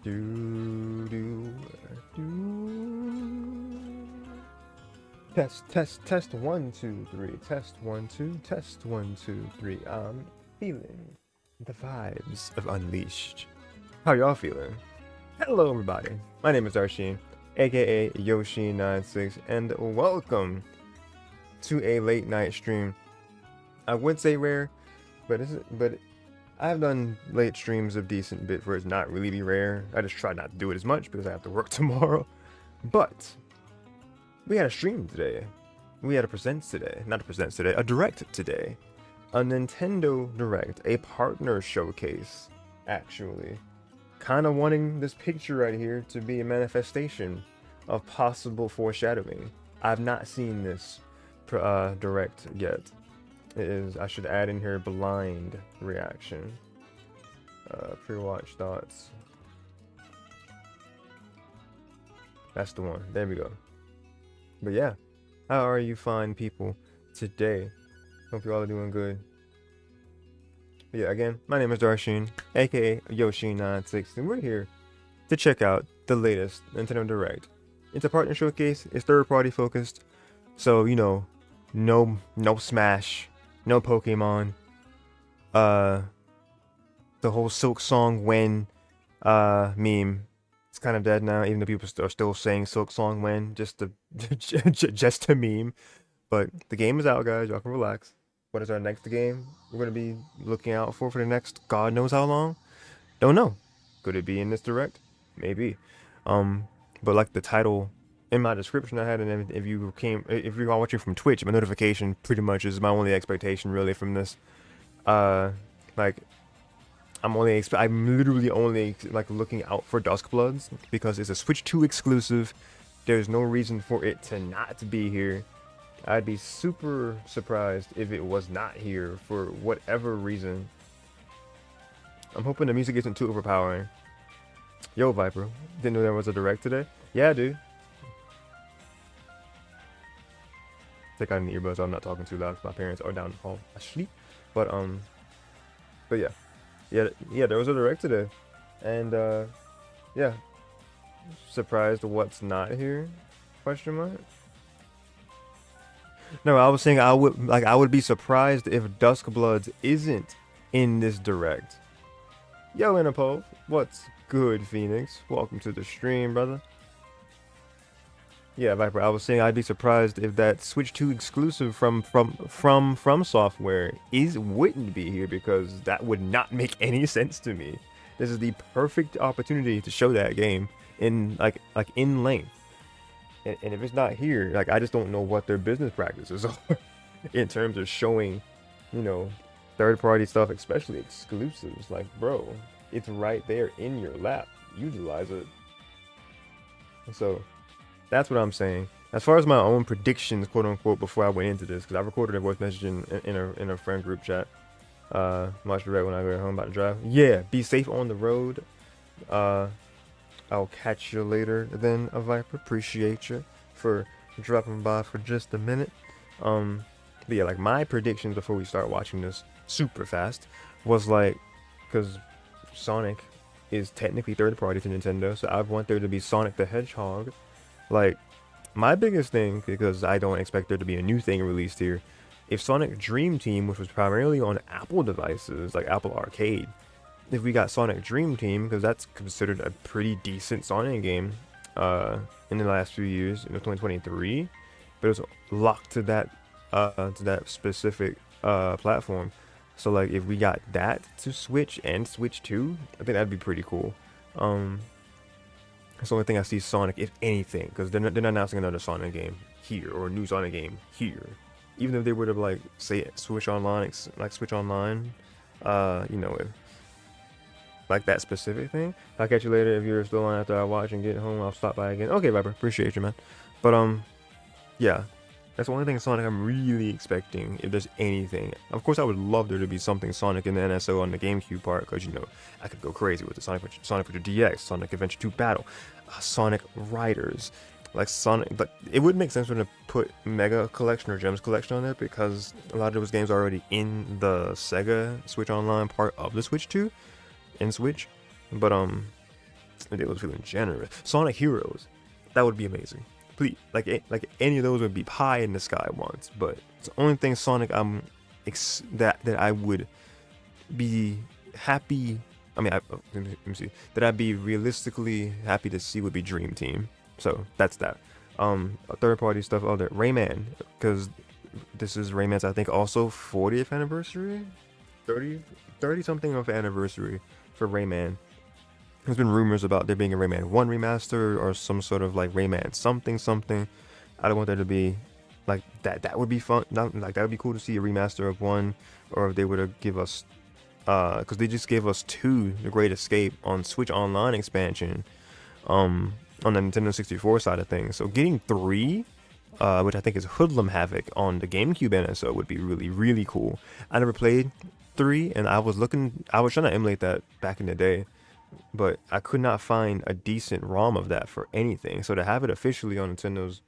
Do do do. Test 1 2 3. Test 1 2. Test 1 2 3. I'm feeling the vibes of Unleashed. How y'all feeling? Hello everybody. My name is Yoshean, aka Yoshean96, and welcome to a late night stream. I would say rare, but I've done late streams of decent bit where it's not really rare. I just try not to do it as much because I have to work tomorrow. But we had a stream today. We had a a direct today. A Nintendo Direct, a partner showcase, actually. Kind of wanting this picture right here to be a manifestation of possible foreshadowing. I've not seen this direct yet. It is, I should add in here, blind reaction. Pre-watch thoughts. That's the one. There we go. But yeah, how are you fine people today? Hope you all are doing good. But yeah, again, my name is Darshin, aka Yoshean96, and we're here to check out the latest Nintendo Direct. It's a partner showcase, it's third party focused, so you know, no Smash, no Pokemon, the whole Silk Song when meme, it's kind of dead now, even though people are still saying Silk Song when, just to just to meme. But the game is out, guys, y'all can relax. What is our next game we're going to be looking out for the next god knows how long? Don't know. Could it be in this direct? Maybe. But like the title in my description I had, and if you're watching from Twitch, my notification pretty much is my only expectation really from this. Like I'm literally only like looking out for Duskbloods because it's a Switch 2 exclusive. There's no reason for it to not be here. I'd be super surprised if it was not here for whatever reason. I'm hoping the music isn't too overpowering. Yo, Viper, didn't know there was a direct today? Yeah, dude. Take out an earbud so I'm not talking too loud because my parents are down the hall asleep. But yeah, there was a direct today, and yeah, surprised what's not here? Question mark. No, I was saying I would be surprised if Duskbloods isn't in this direct. Yo, Interpol, what's good, Phoenix? Welcome to the stream, brother. Yeah, Viper, I was saying I'd be surprised if that Switch 2 exclusive from Software wouldn't be here, because that would not make any sense to me. This is the perfect opportunity to show that game in like in length. And if it's not here, like, I just don't know what their business practices are in terms of showing, you know, third-party stuff, especially exclusives. Like, bro, it's right there in your lap. Utilize it. So that's what I'm saying. As far as my own predictions, quote unquote, before I went into this, because I recorded a voice message in a friend group chat. Much direct when I go home about to drive. Yeah, be safe on the road. I'll catch you later then, a Viper. Appreciate you for dropping by for just a minute. But yeah, like my predictions before we start watching this super fast was like, because Sonic is technically third party to Nintendo, so I want there to be Sonic the Hedgehog. Like, my biggest thing, because I don't expect there to be a new thing released here, if Sonic Dream Team, which was primarily on Apple devices, like Apple Arcade, if we got Sonic Dream Team, because that's considered a pretty decent Sonic game in the last few years, in 2023, but it was locked to that specific platform. So like, if we got that to Switch and Switch 2, I think that'd be pretty cool. That's the only thing I see Sonic, if anything, because they're not announcing another Sonic game here or a new Sonic game here. Even if they were to like say Switch Online, you know, if like that specific thing. I'll catch you later. If you're still on after I watch and get home, I'll stop by again. Okay, Viper, appreciate you, man. But yeah, that's the only thing Sonic I'm really expecting, if there's anything. Of course, I would love there to be something Sonic in the NSO on the GameCube part, because, you know, I could go crazy with the Sonic Adventure DX, Sonic Adventure 2 Battle, Sonic Riders, like Sonic. But it would make sense for them to put Mega Collection or Gems Collection on there, because a lot of those games are already in the Sega Switch Online part of the Switch 2 and Switch. But If they was feeling generous, Sonic Heroes, that would be amazing. Please, like any of those would be pie in the sky once. But it's the only thing Sonic that I would be happy. I mean, let me see. That I'd be realistically happy to see would be Dream Team. So that's that. Third party stuff. Oh, there, Rayman, because this is Rayman's, I think, also 40th anniversary, 30 something of anniversary for Rayman. There's been rumors about there being a Rayman 1 remaster or some sort of like Rayman something. I don't want there to be like that. That would be fun. Like that would be cool to see a remaster of 1, or if they were to give us, because they just gave us 2, The Great Escape on Switch Online expansion, on the Nintendo 64 side of things. So getting 3, which I think is Hoodlum Havoc on the GameCube NSO, would be really cool. I never played 3, and I was trying to emulate that back in the day, but I could not find a decent ROM of that for anything. So to have it officially on Nintendo's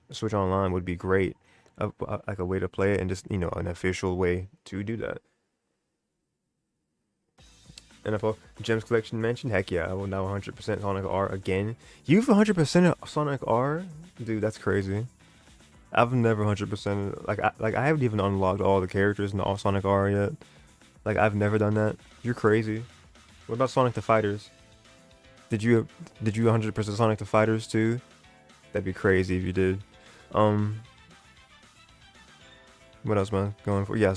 Switch Online would be great, like a way to play it, and just, you know, an official way to do that. NFL Gems Collection mentioned, heck yeah, I will now 100% Sonic R again. You've 100% Sonic R? Dude, that's crazy. I've never 100% like I haven't even unlocked all the characters in all Sonic R yet. Like, I've never done that. You're crazy. What about Sonic the Fighters? Did you 100% Sonic the Fighters too? That'd be crazy if you did. What else am I going for? Yeah,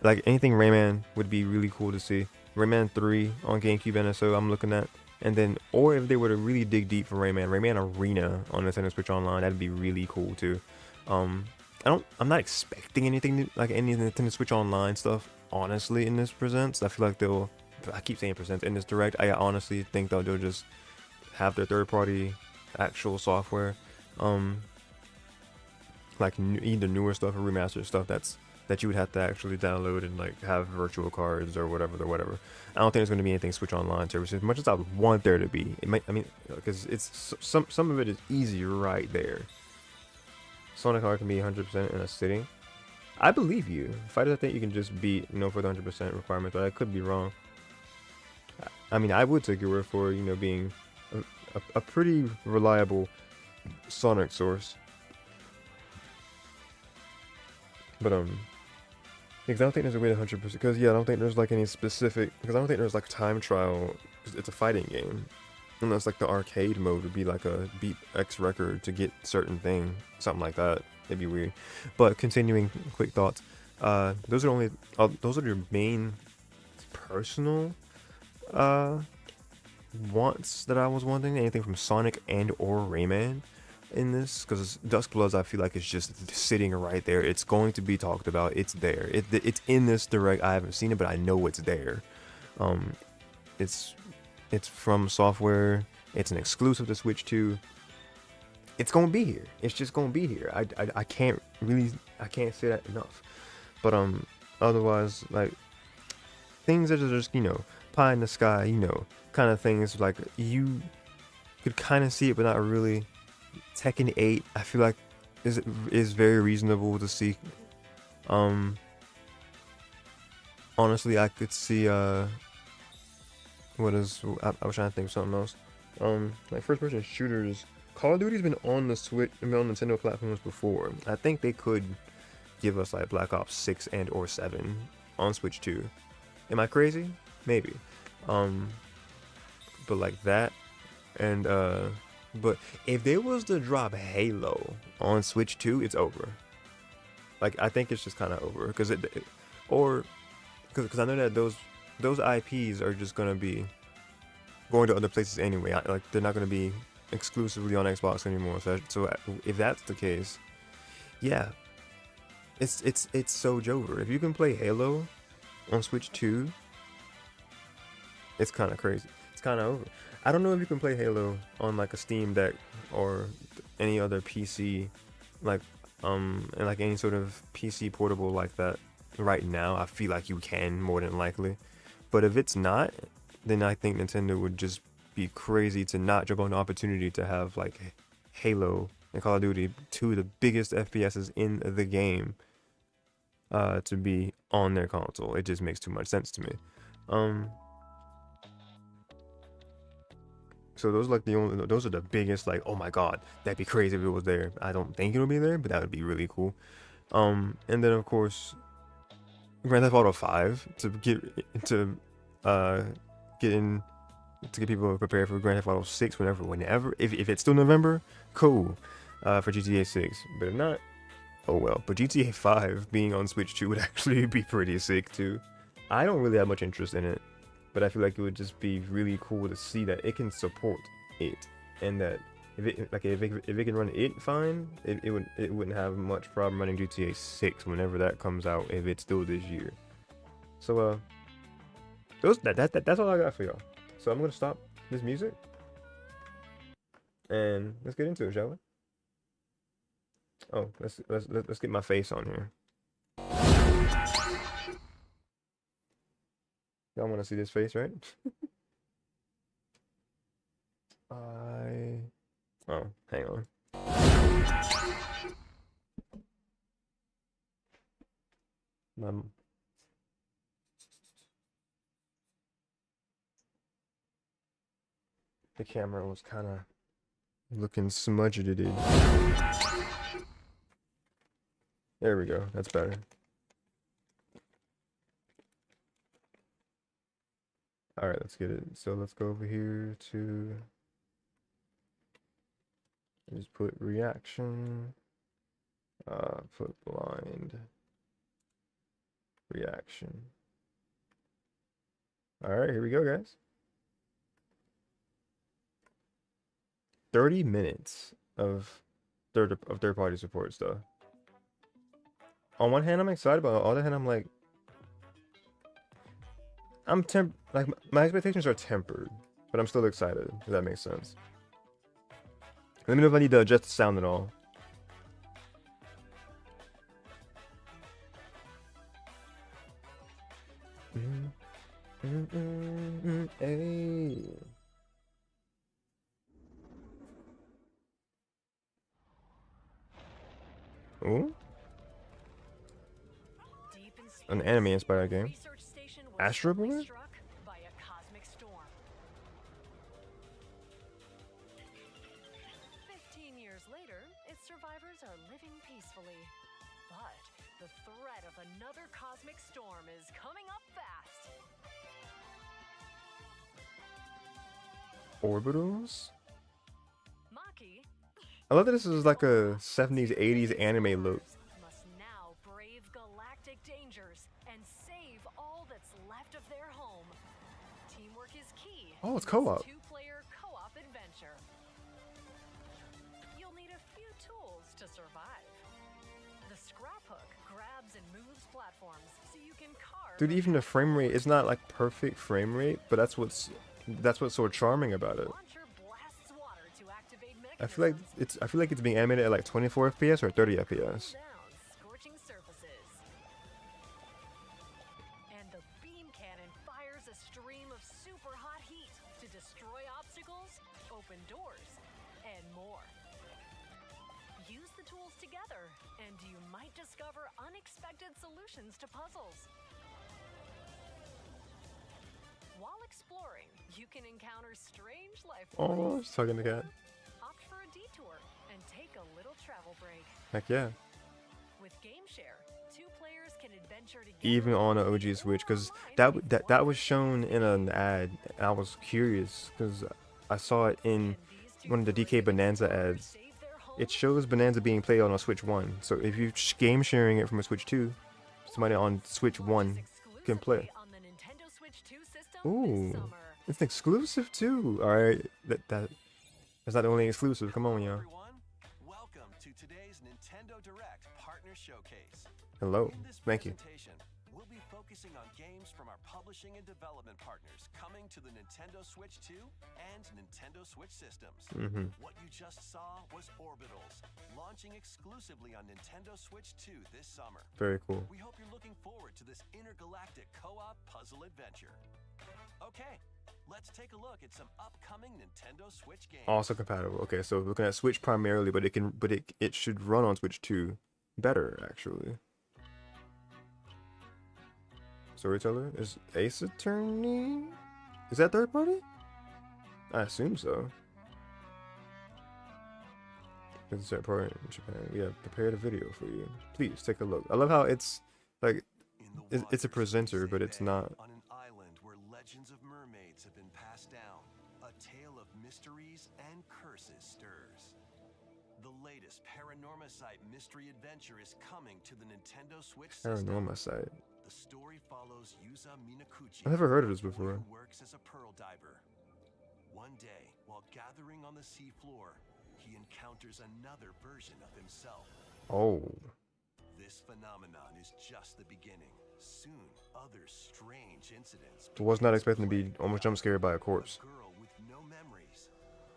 like anything Rayman would be really cool to see. Rayman 3 on GameCube NSO I'm looking at. And then, or if they were to really dig deep for Rayman Arena on Nintendo Switch Online, that'd be really cool too. I'm not expecting anything new, like any Nintendo Switch Online stuff, honestly, in this presents. I feel like I keep saying presents in this direct. I honestly think they'll just have their third-party actual software, like either newer stuff or remastered stuff that you would have to actually download and like have virtual cards or whatever. I don't think there's going to be anything Switch Online services, as much as I would want there to be. It might, I mean, because it's some of it is easy right there. Sonic R can be 100% in a sitting. I believe you. Fighters, I think you can just beat for the 100% requirement, but I could be wrong. I mean, I would take your word for, being a pretty reliable Sonic source. But because I don't think there's a way to 100%. Because yeah, I don't think there's like any specific. Because I don't think there's like time trial. Because it's a fighting game. Unless like the arcade mode would be like a beat X record to get certain thing, something like that. It'd be weird. But continuing, quick thoughts. Those are your main personal wants that I was wanting. Anything from Sonic and or Rayman in this, because Duskbloods I feel like it's just sitting right there. It's going to be talked about. It's there. It's in this direct. I haven't seen it, but I know it's there. It's from software. It's an exclusive to Switch 2. It's gonna be here. It's just gonna be here. I can't say that enough. But otherwise, like things that are just pie in the sky, kind of things like you could kind of see it, but not really. Tekken 8, I feel like is very reasonable to see. Honestly, I could see I was trying to think of something else. Like first person shooters. Call of Duty's been on the Switch, on Nintendo platforms before. I think they could give us like Black Ops 6 and or 7 on Switch 2. Am I crazy? Maybe. But like that, and but if they was to drop Halo on Switch 2, it's over. Like I think it's just kind of over, because because I know that those IPs are just gonna be going to other places anyway. Like they're not gonna be exclusively on Xbox anymore. So if that's the case, yeah, it's so over. If you can play Halo on Switch 2, it's kind of crazy. It's kind of over. I don't know if you can play Halo on like a Steam Deck or any other PC, like and like any sort of PC portable like that right now. I feel like you can, more than likely. But if it's not, then I think Nintendo would just be crazy to not jump on the opportunity to have like Halo and Call of Duty, two of the biggest FPSs in the game, to be on their console. It just makes too much sense to me. So those are like those are the biggest, like, oh my god, that'd be crazy if it was there. I don't think it'll be there, but that would be really cool. And then of course Grand Theft Auto 5 to uh get in to get people prepared for Grand Theft Auto 6 whenever if it's still November, cool. For GTA 6, but if not, oh well. But GTA 5 being on Switch 2 would actually be pretty sick too. I don't really have much interest in it, but I feel like it would just be really cool to see that it can support it, and that if it can run it fine, it wouldn't have much problem running GTA 6 whenever that comes out, if it's still this year. So that's all I got for y'all. So I'm gonna stop this music and let's get into it, shall we? Oh, let's get my face on here. Y'all want to see this face, right? Oh, hang on. The camera was kind of looking smudged. There we go. That's better. All right, let's get it. So let's go over here to just put reaction, put blind reaction. All right, here we go, guys. 30 minutes of third-party support stuff. On one hand, I'm excited, but on the other hand, I'm like, like my expectations are tempered, but I'm still excited, if that makes sense. Let me know if I need to adjust the sound at all. Hey. Ooh. An anime-inspired game. Astro Boy? 15 years later, its survivors are living peacefully. But the threat of another cosmic storm is coming up fast. Orbitals? I love that this is like a 70s, 80s anime look. Must now brave galactic dangers and save all that's left of their home. Teamwork is key. Oh, it's co-op. Two-player co-op adventure. You'll need a few tools to survive. The scrap hook grabs and moves platforms so you can carve. Dude, even the frame rate is not like perfect frame rate, but that's what's so charming about it. I feel like it's being animated at like 24 FPS or 30 FPS. Scorching surfaces. And the beam cannon fires a stream of super hot heat to destroy obstacles, open doors, and more. Use the tools together, and you might discover unexpected solutions to puzzles. While exploring, you can encounter strange life forms. Oh, she's talking to the cat. Opt for a detour and take a little travel break. Heck yeah. With GameShare, two players can adventure together. Even on an OG Switch, because that was shown in an ad, and I was curious because I saw it in one of the DK Bonanza ads. It shows Bonanza being played on a Switch 1, so if you're game sharing it from a Switch 2, somebody on Switch 1 can play. Ooh, it's exclusive too. All right, that's not the only exclusive. Come on, y'all. Welcome to today's Nintendo Direct Partner Showcase. Hello, thank you. We'll be focusing on games from our publishing and development partners coming to the Nintendo Switch 2 and Nintendo Switch systems. What you just saw was Orbitals, launching exclusively on Nintendo Switch 2 this summer. Very cool. We hope you're looking forward to this intergalactic co-op puzzle adventure. Okay, let's take a look at some upcoming Nintendo Switch games. Also compatible. Okay, so looking at Switch primarily, but it should run on Switch 2 better actually. Storyteller is Ace Attorney. Is that third party? I assume so. It's a program in Japan. We have prepared a video for you. Please take a look. I love how it's like it's a presenter, but it's not. On an island where legends of mermaids have been passed down, a tale of mysteries and curses stirs. The latest Paranormacite mystery adventure is coming to the Nintendo Switch system. Paranormacite. The story follows Yuza Minakuchi, I've never heard of this before. who works as a pearl diver. One day, while gathering on the seafloor, he encounters another version of himself. Oh. This phenomenon is just the beginning. Soon, other strange incidents. Was not expecting to be almost jump scared by a corpse. A girl with no memories,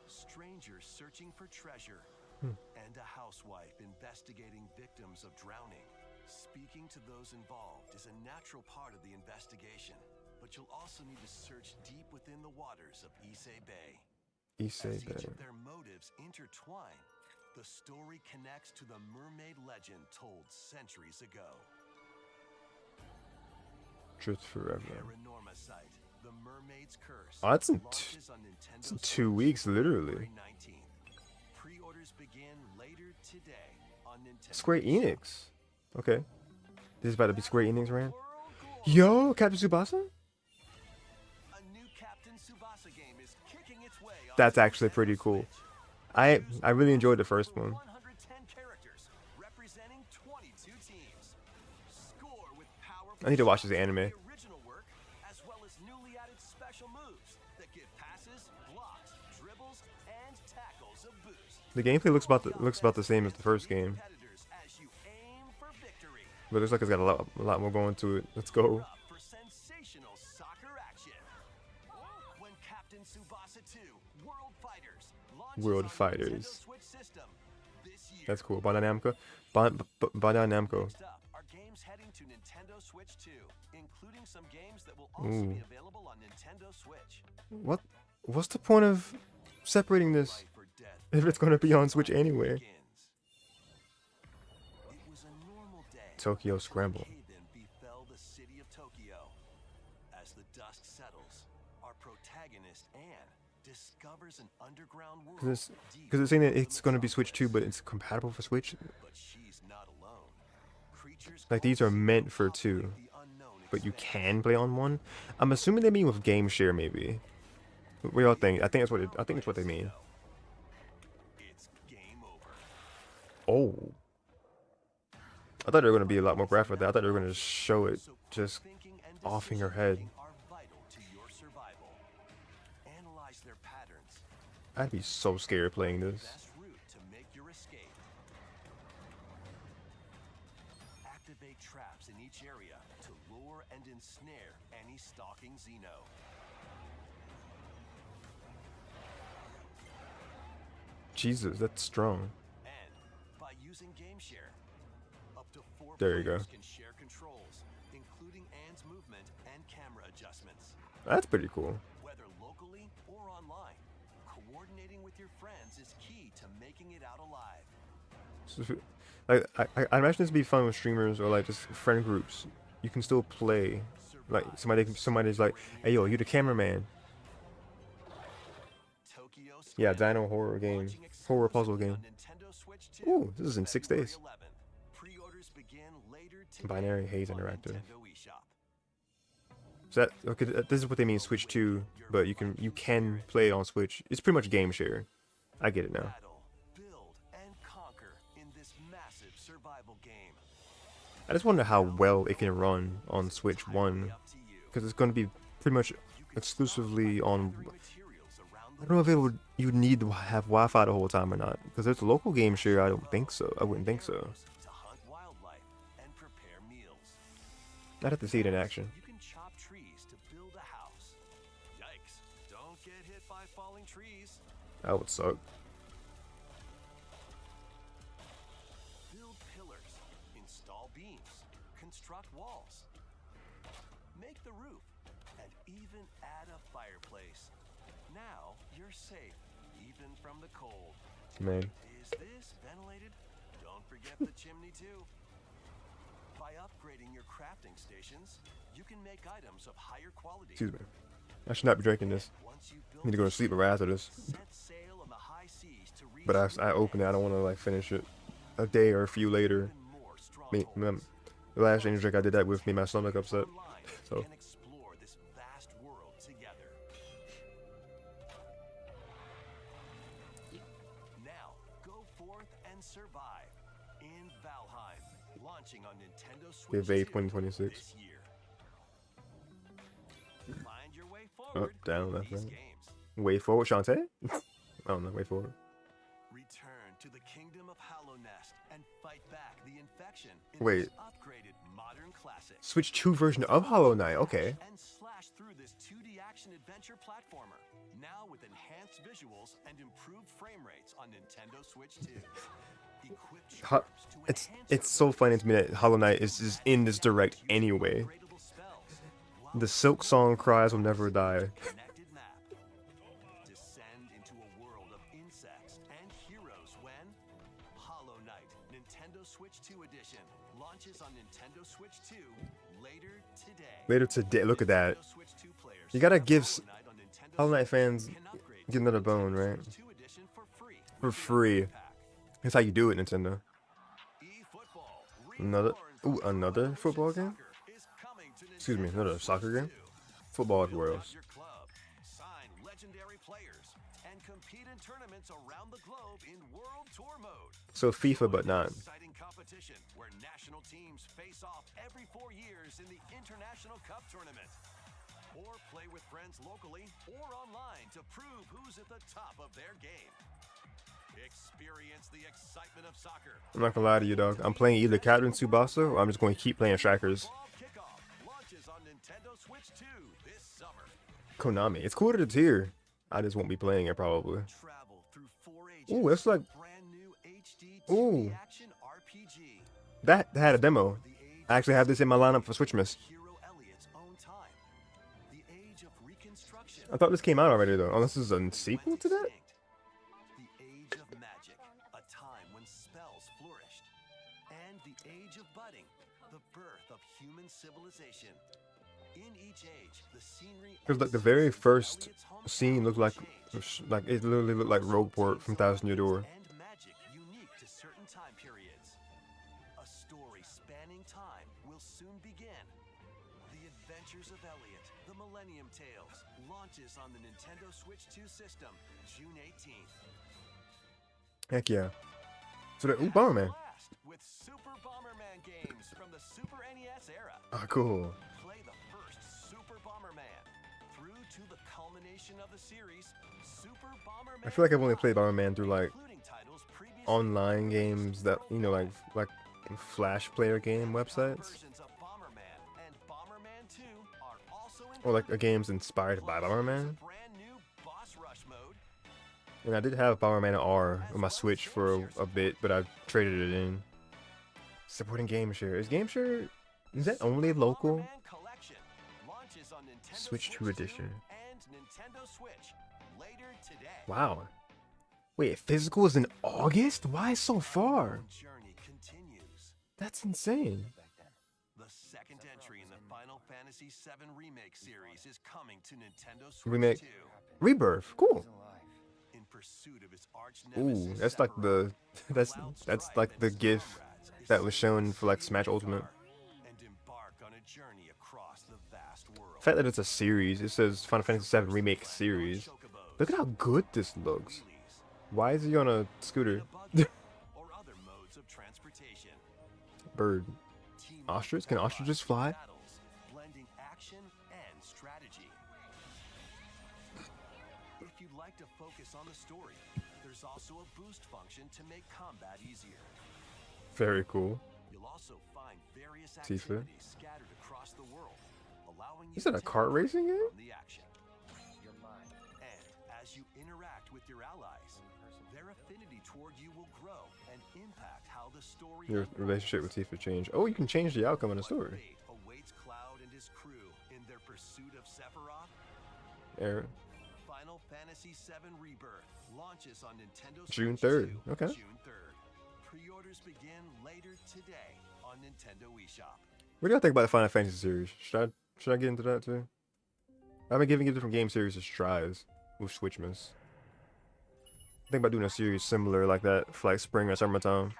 strangers searching for treasure, and a housewife investigating victims of drowning. Speaking to those involved is a natural part of the investigation, but you'll also need to search deep within the waters of Issei Bay. Issei As each Bay. of their motives intertwine, the story connects to the mermaid legend told centuries ago. Truth forever. Paranormacite, the Mermaid's Curse. Oh, that's in launches on Nintendo it's in Switch 2 weeks, literally. February 19th. Pre-orders begin later today on Nintendo. Square Enix. Okay. This is about to be Square Enix, Rand. Yo, Captain Tsubasa? A new Captain Tsubasa game is kicking its way on That's actually Nintendo pretty cool. Switch. I really enjoyed the first one. 110 characters representing 22 teams. Score with powerful I need to watch this shots from anime. the original work, as well as newly added special moves that give passes, blocks, dribbles, and tackles a boost. The gameplay looks about the same as the first game, Competitors as you aim for victory. but it looks like it's got a lot more going to it. Let's go. Up for sensational soccer action. When Captain Tsubasa 2 World Fighters launches World on the Fighters. Nintendo Switch system this year. That's cool. Bandai Namco. Bandai Namco. Next up are games heading to Nintendo Switch 2, including some games that will also be available on Nintendo Switch. What's the point of separating this Life or death if it's going to be on Switch anyway? begins. It was a normal day. Tokyo Scramble. Haven befell the city of Tokyo. As the dust settles, our protagonist Anne discovers an underground world. Because deep it's saying that in it's the going to be Switch 2, but metropolis. it's compatible for Switch. But she's not alone. Creatures Like, these are constantly meant for populate 2, the unknown but you expanse. can play on 1. I'm assuming they mean with game share, maybe. What y'all think? I think it's what they mean. It's game over. Oh. I thought they were going to be a lot more graphic with that. I thought they were going to show it So quick just thinking and off in your head. decision-making are vital to your survival. Analyze their patterns. I'd be so scared playing this. Best route to make your escape. Activate traps in each area to lure and ensnare any stalking Xeno. Jesus, that's strong. And by using GameShare, up to 4 There you go. players can share controls, including Anne's movement and camera adjustments. That's pretty cool. Whether locally or online, coordinating with your friends is key to making it out alive. Like, I imagine this would be fun with streamers or like just friend groups. You can still play. Like somebody's like, hey yo, you the cameraman. Tokyo Yeah, Scramble, Dino horror game, launching horror puzzle exclusively game. on Nintendo Switch 2, Ooh, this is in 6 February days. 11th. Pre-orders begin later today Binary Haze on Interactive. Nintendo eShop. So that, okay, this is what they mean Switch 2, but you can play on Switch. It's pretty much game share. I get it now. Battle, build, and conquer in this massive survival game. I just wonder how well it can run on Switch 1, Up to you. because it's going to be pretty much You can exclusively on. gathering materials around I the don't know if it would you need to have Wi-Fi the whole time or not, because there's local game share. I don't think so. I wouldn't think so. arrows to hunt wildlife and prepare meals. I'd have to see it in action. You can chop trees to build a house. Yikes! Don't get hit by falling trees. That would suck. Build pillars, install beams, construct walls, make the roof, and even add a fireplace. Now you're safe, even from the cold. Man, Is this ventilated? Don't forget the chimney too. By upgrading your crafting stations, you can make items of higher quality. excuse me. I should not be drinking this. I need to go to sleep right after this. But I opened it. I don't want to like finish it a day or a few later. The last energy drink I did that with made my stomach upset. So. Now go forth and survive in Valheim, launching on Nintendo Switch 2 2026. this year. Find your way Up, forward down, in left, these right. games. Way forward, Shantae? I don't know. Way forward. Return to the kingdom of Hollow Nest and fight back the infection in Wait. this upgraded modern classic. Switch 2 version of Hollow Knight. Okay. And slash through this 2D action adventure platformer, now with enhanced visuals and improved frame rates on Nintendo Switch 2. Equip troops to It's enhance so funny to me that Hollow Knight is just in this direct anyway. upgradable spells, The Silk Song cries will never die. connected map. Descend into a world of insects and heroes when Hollow Knight Nintendo Switch 2 edition launches on Nintendo Switch 2 later today. Later today, look at that. Nintendo Switch 2 players You gotta who have give Hollow Knight on Nintendo Hollow Knight Switch fans can upgrade get another bone, right? Switch 2 edition for free. For free. That's how you do it, Nintendo. eFootball, Another, reborn ooh, another football game? soccer is coming to Excuse me, Nintendo another Switch soccer game? 2. Football Build everywhere out else. your club, sign legendary players, and compete in tournaments around the globe in World Tour mode. So FIFA, but not. Exciting competition where national teams face off every 4 years in the International Cup tournament. Or play with friends locally or online to prove who's at the top of their game. Experience the excitement of soccer. I'm not gonna lie to you, dog. I'm playing either Captain Tsubasa or I'm just going to keep playing Strikers. Ball Kickoff launches on Nintendo Switch 2 this summer. Konami. It's cool that it's here. I just won't be playing it probably. Travel through 4 ages. Ooh, it's like Brand new HD Ooh. 2D action RPG. that had a demo. I actually have this in my lineup for Switch Miss. Hero Elliot's own time. The age of reconstruction. I thought this came out already though. Unless this is a sequel to that? Extinct. The age of magic, a time when spells flourished. And the age of budding, the birth of human civilization. In each age, the scenery Because like the very first scene looked like it literally looked like Rogueport from Thousand Year Door. and magic unique to certain time periods. A story spanning time will soon begin. The Adventures of Elliot, The Millennium Tales, launches on the Nintendo Switch 2 system June 18th. Heck yeah. So that, ooh, Bomberman. Blast with Super Bomberman games from the Super NES era. Ah, cool. Play the first Super Bomberman through to the culmination of the series, Super Bomberman. I feel like I've only played Bomberman through like including titles previously online games that like Flash player game websites, versions of Bomberman and Bomberman 2 are also or like games inspired by Bomberman. brand new boss rush mode. And I did have Bomberman R on my Switch for a bit, but I traded it in. Supporting GameShare. Is GameShare, is that only local? Bomberman Collection launches on Nintendo Switch 2 edition. and Nintendo Switch later today. Wow. Wait, physical is in August? Why so far? The journey continues. That's insane. The second entry in the Final Fantasy VII Remake series is coming to Nintendo Switch Remake. 2. Rebirth. Cool. In pursuit of his arch Ooh, nemesis that's like Sephiroth, the that's like the GIF that was shown for like Smash Ultimate. and embark on a journey across the vast world. The fact that it's a series, it says Final Fantasy VII Remake series. Chocobos, Look at how good this looks. wheelies, Why is he on a scooter? a buggy, or other modes of transportation. Bird. Team up Ostrich? Can and ostriches rise in fly? battles, blending action and strategy. If you'd like to focus on the story, there's also a boost function to make combat easier. Very cool. You'll also find various Tifa. activities scattered across the world, allowing you Is that to a take kart racing game? from the action. And as you interact with your allies, their affinity toward you will grow and impact how the story Your unfolds. relationship with Tifa changed. Oh, you can change the outcome of the What story. fate awaits Cloud and his crew in their pursuit of Sephiroth? Aaron. Final Fantasy VII Rebirth launches on Nintendo June Switch 3rd. 2, Okay. June 3rd. Pre-orders begin later today on Nintendo eShop. What do y'all think about the Final Fantasy series? Should I get into that too? I've been giving different game series as tries with Switchmas. Think about doing a series similar like that for like spring or summertime.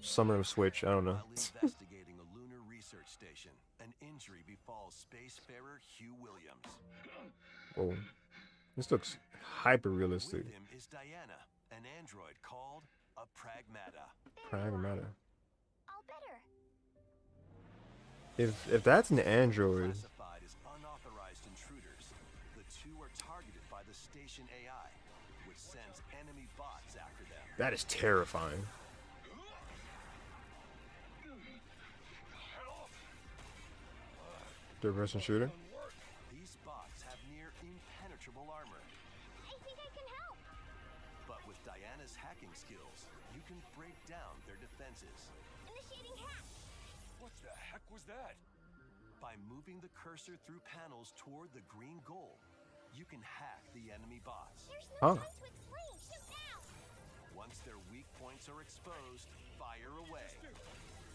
Summer of Switch, I don't know. While investigating a lunar research station, an injury befalls spacefarer Hugh Williams. Whoa. This looks hyper realistic. With him is Diana, an android called a Pragmata. Pragmata. All better. If that's an android, Classified as unauthorized intruders, the two are targeted by the station AI, which sends enemy bots after them. that is terrifying. Third-person shooter. These bots have near impenetrable armor, I think I can help. but with Diana's hacking skills, you can break down their defenses. Initiating hack. What the heck was that? By moving the cursor through panels toward the green goal, you can hack the enemy bots. There's Huh. no time to explain. Shoot now. Once their weak points are exposed, fire away. I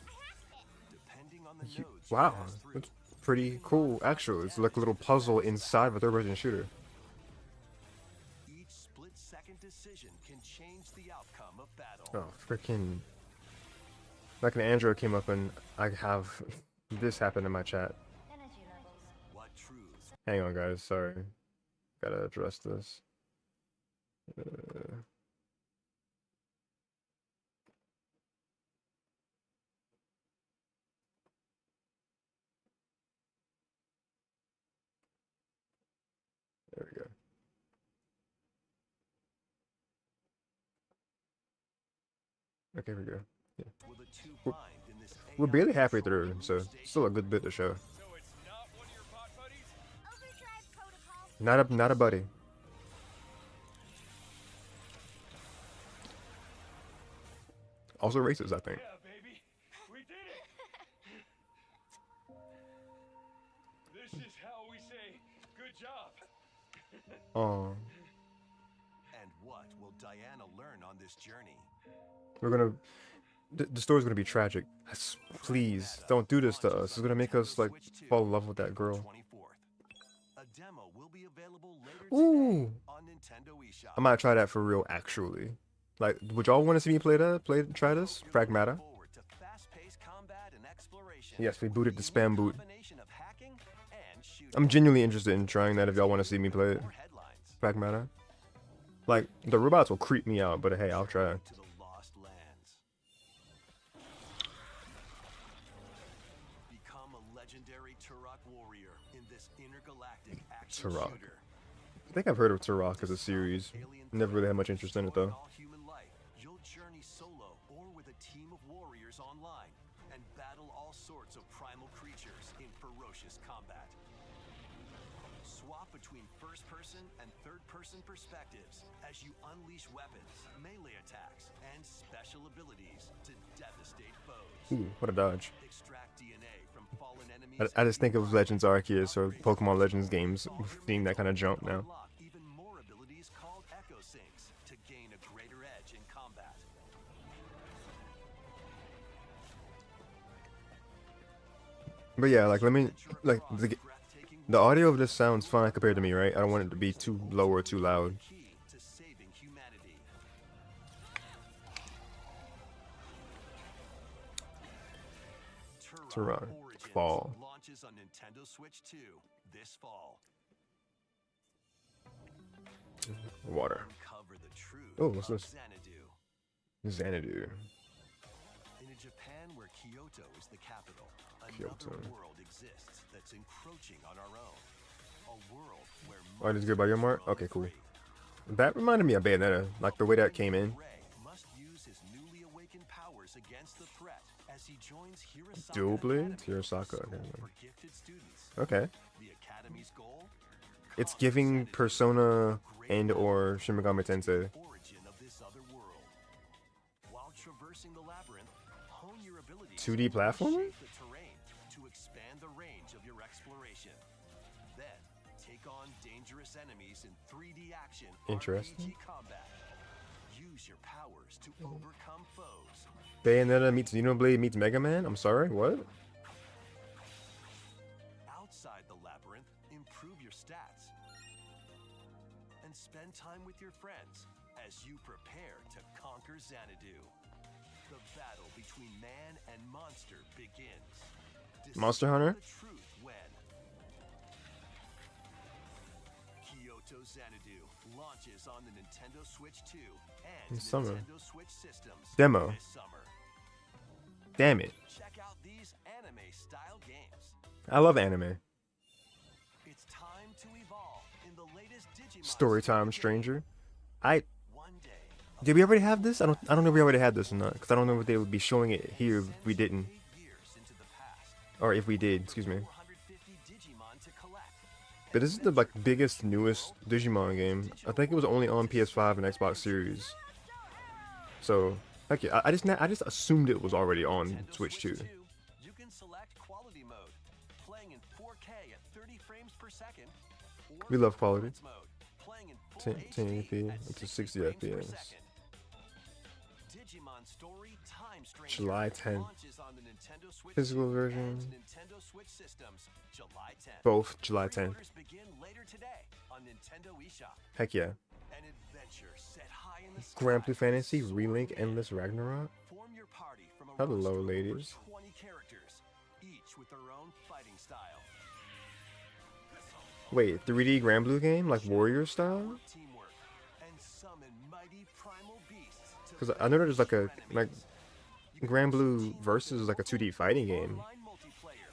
hacked it. Depending on the nodes you Wow, pass through, that's pretty cool. Actually, it's like a little puzzle inside of a third-person shooter. each split-second decision can change the outcome of battle. Oh, freaking! Like an android came up and I have this happen in my chat. Energy levels. What truths Hang on, guys. Sorry, gotta address this. There we go. Okay, here we go. will the two find in this We're barely halfway AI-controlled through, lunar so station? still a good bit to show. So it's not one of your bot buddies? Overdrive protocol. Not a buddy. Also racist, I think. Yeah, baby. We did it. This is how we say good job. Oh, And what will Diana learn on this journey? we're gonna. The story's gonna be tragic. Please don't do this to us. It's gonna make us like fall in love with that girl. 24th. A demo will be available later Ooh. today on Nintendo eShop. I might try that for real, actually. Like, would y'all want to see me play that? Try this? Pragmata? Forward to fast-paced combat and exploration. Yes, we booted the spam boot. Combination of hacking and shooting. I'm genuinely interested in trying that if y'all want to see me play it. More headlines. Pragmata. Like, the robots will creep me out, but hey, I'll try. To the Lost Lands. Become a legendary Turok warrior in this intergalactic action Turok. shooter. I think I've heard of Turok as a series. Never really had much interest in it, though. All human life, you'll journey solo or with a team of warriors online and battle all sorts of primal creatures in ferocious combat. Swap between first-person and third-person perspectives as you unleash weapons, melee attacks, and special abilities to devastate foes. Ooh, what a dodge. Extract DNA from fallen enemies. I just think of Legends Arceus or Pokemon Legends games seeing that kind of jump now. Unlock even more abilities called Echo Syncs to gain a greater edge in combat. But yeah, like, let me, like, Breathtaking the audio of this sounds fine compared to me, right? I don't want it to be too low or too loud. key to saving humanity. Turok Origins Fall. launches on Nintendo Switch 2 this fall. Water. Uncover the truth Oh, what's of this? Xanadu. Xanadu. In a Japan where Kyoto is the capital, Kyoto. another world exists that's encroaching on our own. A world where Oh, it is good by your mark? Okay, cool. free. That reminded me of Bayonetta, like the way that came in. Ray must use his newly awakened powers against the threat as he joins Hirosaka Dual Blades? Academy, Hirosaka, a okay. school for gifted students. Okay. The academy's goal? It's Cause giving Xanadu, Persona great and or Shin Megami Tensei. origin of this other world. While traversing the labyrinth, hone your abilities 2D and platformer? shape the terrain to expand the range of your exploration. Then, take on dangerous enemies in 3D action Interesting. RPG combat. Use your powers to overcome foes. Bayonetta meets Xenoblade meets Mega Man? I'm sorry, what? Outside the labyrinth, improve improve your stats. And spend time with your friends as you prepare to conquer Xanadu. The battle between man and monster begins. Monster Hunter? The truth when Kyoto Xanadu launches on the Nintendo Switch 2 and In summer. Nintendo Switch systems Demo. this summer. Damn it. Check out these anime-style games. I love anime. It's time to evolve in the latest Digimon Storytime story game. Stranger. One day, Did we already have this? I don't know if we already had this or not, because I don't know if they would be showing it here if we didn't. 8 years into the past, Or if we did, excuse me. 450 Digimon to collect. But this is the like biggest, newest Digimon game. I think it was only on PS5 and Xbox Series. So, heck yeah, I just assumed it was already on Nintendo Switch 2. You can select quality mode, playing in 4K at 30 frames per second. Or We love quality. performance mode, playing in full 1080p HD at up to 60 60 frames per FPS. second. Digimon Story Time Stranger July 10th. launches on the Nintendo Switch Physical 2 version. and Nintendo Switch systems July 10th. Both July 10th. Pre-orders begin later today on Nintendo eShop. Heck yeah. An adventure set high in the sky. Grand Blue Fantasy Soar Relink in. Endless Ragnarok. Form your party from a Hello, roster of over ladies. 20 characters, each with their own fighting style. Wait, 3D Grand Blue game? Like Warrior style? Teamwork and summon mighty primal beasts to Because I know there's like a, battle like, enemies. You can Grand also Blue team up versus with like a 2D fighting game. online multiplayer.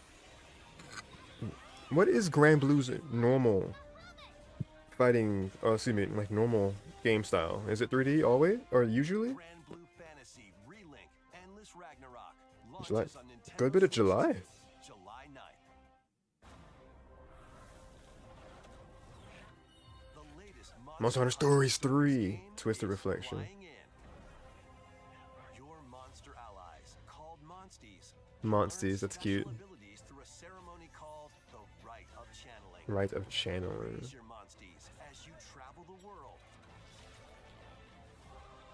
What is Grand Blue's normal fighting, excuse me, like normal game style? Is it 3D always, or usually? Grand Blue Fantasy Relink Endless Ragnarok July, launches on Nintendo good bit of Switch July. 2, July 9th. The latest Monster Hunter Stories 3, game Twisted is Reflection. flying in. Your monster allies, called Monsties, Monsties, that's cute. learn special abilities through a ceremony called the Rite of Channeling. Rite of Channeling. Raise your Monsties as you travel the world.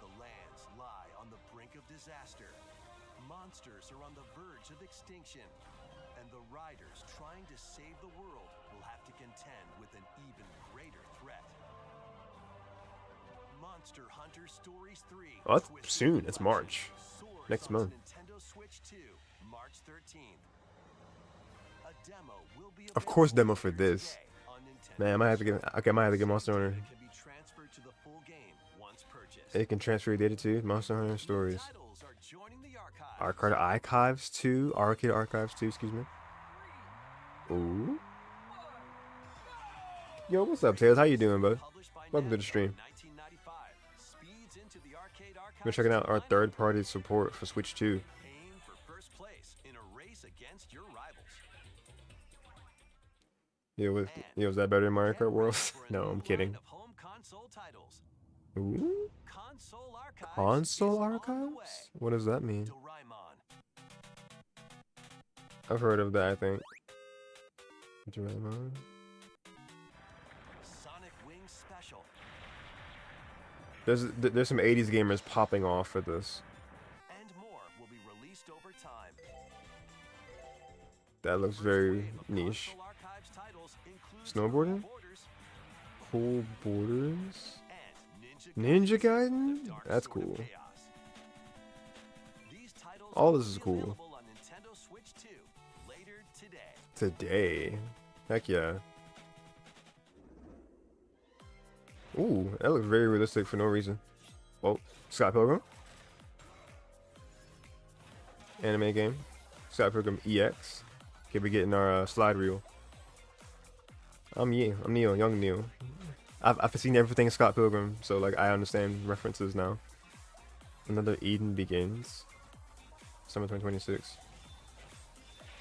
The lands lie on the brink of disaster. Monsters are on the verge of extinction. And the riders trying to save the world will have to contend with an even greater threat. Monster Hunter Stories 3. Oh, that's Twisted soon. It's March. Reflection soars Next on the month. Nintendo Switch 2, March 13th. A demo will be Of course, available demo for later this. today on Nintendo Man, I might have to get. Okay, I might have to get Monster Hunter. It can be transferred to the full game once purchased. It can transfer your data to Monster Hunter Stories. Titles are joining the archive. Arcade Archives 2, Arcade Archives 2, excuse me. Ooh. Yo, what's up, Tails? How you doing, bud? Published by Welcome to the Namco stream. in 1995. Speeds into the arcade archives We're checking out our tonight. third-party support for Switch 2. Aim for first place in a race against your rivals. Yo, is that better than Mario Get Kart World? ready for a No, new I'm line kidding. of home console titles. Ooh. Console archives. Console is on the archives? way. What does that mean? Doraemon. I've heard of that, I think. Doraemon. Sonic Wings Special. There's some 80s gamers popping off for this. And more will be released over time. That looks First very wave of niche. console archives titles includes Snowboarding? Borders Cool Borders. and Ninja The Gaiden? Dark That's Sword of cool. Chaos. These titles All will this is be cool. available on Nintendo Switch 2 later today. Today. Heck yeah. Ooh, that looks very realistic for no reason. Oh, Scott Pilgrim. Anime game. Scott Pilgrim EX. Okay, we're getting our slide reel. I'm Neil, young Neil. I've seen everything Scott Pilgrim, so like I understand references now. Another Eden Begins. Summer 2026.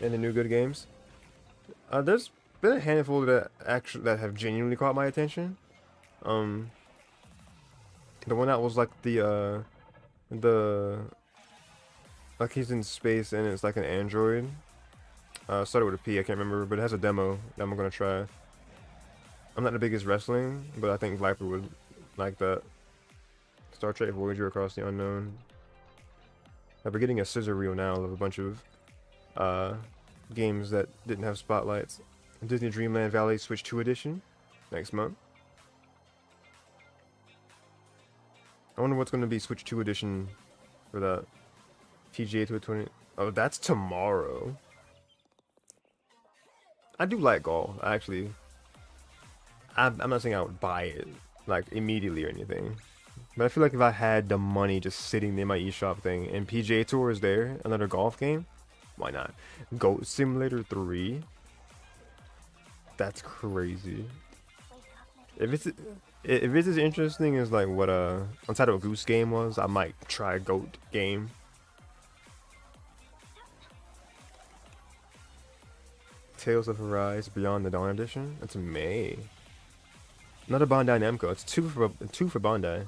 And the new good games. There's been a handful that that have genuinely caught my attention. The one that was like the like he's in space and it's like an android. Started with a P, I can't remember, but it has a demo that I'm gonna try. I'm not the biggest wrestling, but I think Viper would like that. Star Trek Voyager Across the Unknown. We're getting a scissor reel now of a bunch of games that didn't have spotlights. Disney Dreamland Valley Switch 2 edition next month. I wonder what's going to be Switch 2 edition for that. PGA Tour 20. Oh, that's tomorrow. I do like golf, actually. I'm not saying I would buy it, like, immediately or anything. But I feel like if I had the money just sitting in my eShop thing, and PGA Tour is there, another golf game, why not? Goat Simulator 3? That's crazy. If it's as interesting as, like, what Untitled Goose game was, I might try a Goat game. Tales of Arise Beyond the Dawn edition. That's May. Not a Bandai Namco. It's two for Bandai.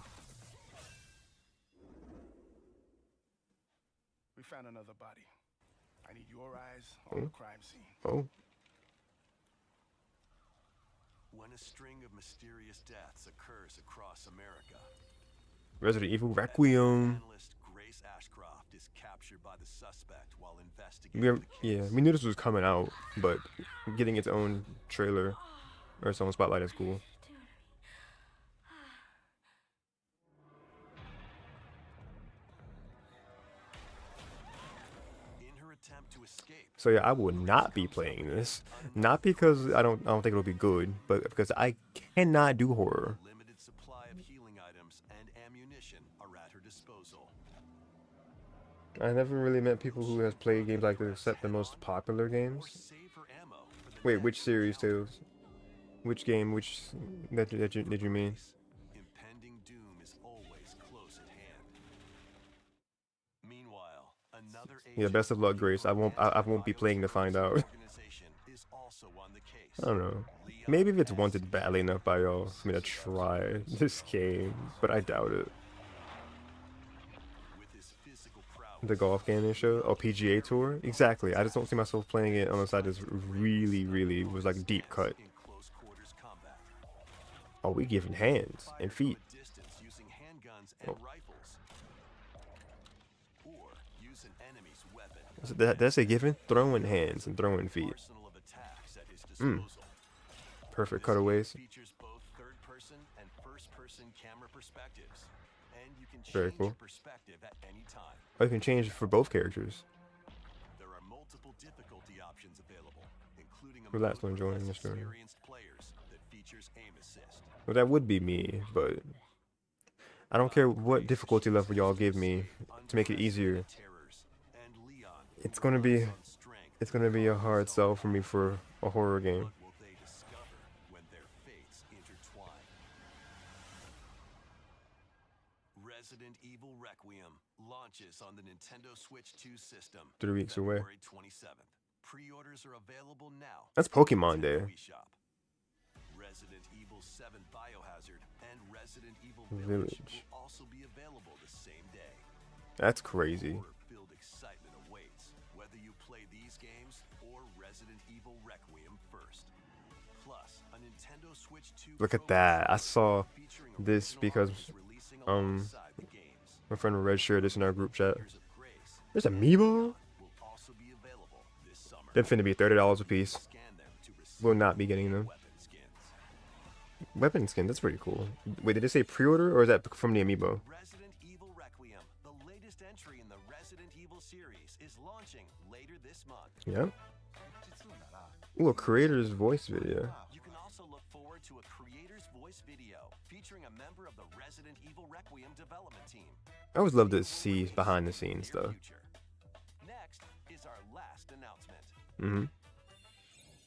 We found another body. I need your eyes on the crime scene. Oh. When a string of mysterious deaths occurs across America, Resident Evil Requiem. analyst Grace Ashcroft is captured by the suspect while investigating the Yeah, case. we knew this was coming out, but getting its own trailer or its own spotlight is cool. In her attempt to escape, So yeah, I will not be playing this. Not because I don't think it'll be good, but because I cannot do horror. limited supply of healing items and ammunition are at her disposal. I never really met people who has played games like this except the most popular Or games. save her ammo for the Wait, next which series, battle. Tales? Which game? Which did you mean? Impending doom is always close at hand. Meanwhile, another Yeah, best of luck, Grace. I won't be playing to find out. organization is also on the case. I don't know. Maybe if it's wanted badly enough by y'all for me to try this game, but I doubt it. With his physical The prowess, golf game they show? Oh, PGA Tour? Exactly. I just don't see myself playing it unless I just really was like deep cut. in close quarters combat. Oh, we giving hands and feet. From a distance using handguns and rifles. Or use an enemy's weapon. So that's a given? Throwing hands and throwing feet. Arsenal of attacks at his disposal. Perfect This cutaways. game features both third-person and first-person camera perspectives, and you can Very change cool. your perspective at any time. Oh, you can change it for both characters. There are multiple difficulty options available, including a Relax mode when for joining less this journey. experienced players that features aim assist. Well, that would be me, but I don't care what difficulty level y'all give me to make it easier. Terrors and Leon It's gonna be on strength. a hard sell for me for a horror game. What will they discover when their fates intertwine? Resident Evil Requiem launches on the Nintendo Switch 2 system 3 weeks away. February 27th. Pre-orders are available now. That's Pokemon Day. Nintendo eShop. Resident Evil 7 Biohazard and Resident Evil Village Village. will also be available the same day. That's crazy. Horror-filled excitement awaits, whether you play these games or Resident Evil Requiem first. Plus, a Nintendo Switch 2 Look at Pro that. I version saw featuring this original because artists releasing alongside the games. my friend Red shared this in our group chat. Years of Grace There's Amiibo? will also be available this summer. They're finna be $30 a piece. Scan them to receive Will not be getting them. weapon skins. Weapon skin, that's pretty cool. Wait, did it say pre-order or is that from the Amiibo? Resident Evil Requiem, the latest entry in the Resident Evil series, is launching later this month. Yeah. Ooh, a creator's voice video. You can also look forward to a creator's voice video featuring a member of the Resident Evil Requiem development team. I always love to see behind the scenes Near stuff. future. Next is our last announcement. Mm-hmm.